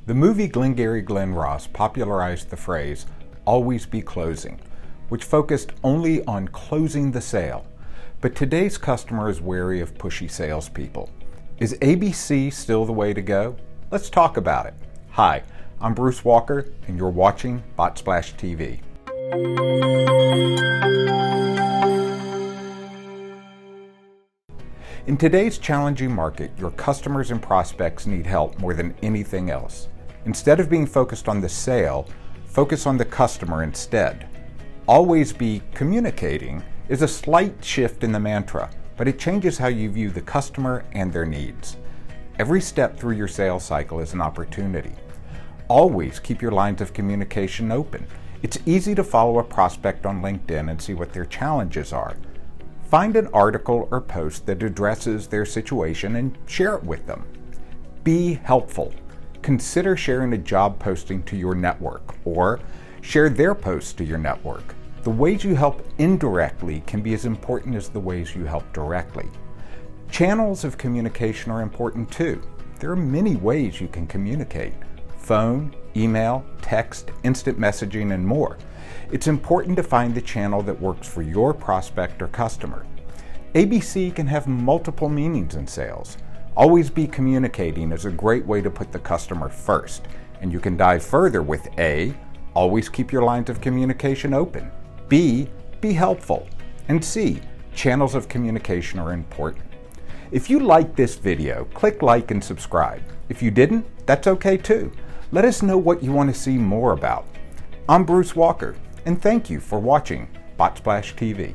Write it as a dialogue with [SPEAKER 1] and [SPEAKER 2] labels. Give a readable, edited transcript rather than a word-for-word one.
[SPEAKER 1] The movie Glengarry Glen Ross popularized the phrase, "always be closing," which focused only on closing the sale. But today's customer is wary of pushy salespeople. Is ABC still the way to go? Let's talk about it. Hi, I'm Bruce Walker, and you're watching BotSplash TV. In today's challenging market, your customers and prospects need help more than anything else. Instead of being focused on the sale, focus on the customer instead. Always be communicating is a slight shift in the mantra, but it changes how you view the customer and their needs. Every step through your sales cycle is an opportunity. Always keep your lines of communication open. It's easy to follow a prospect on LinkedIn and see what their challenges are. Find an article or post that addresses their situation and share it with them. Be helpful. Consider sharing a job posting to your network or share their posts to your network. The ways you help indirectly can be as important as the ways you help directly. Channels of communication are important too. There are many ways you can communicate: phone, email, text, instant messaging, and more. It's important to find the channel that works for your prospect or customer. ABC can have multiple meanings in sales. Always be communicating is a great way to put the customer first, and you can dive further with A, always keep your lines of communication open. B, be helpful. And C, channels of communication are important. If you liked this video, click like and subscribe. If you didn't, that's okay too. Let us know what you want to see more about. I'm Bruce Walker, and thank you for watching BotSplash TV.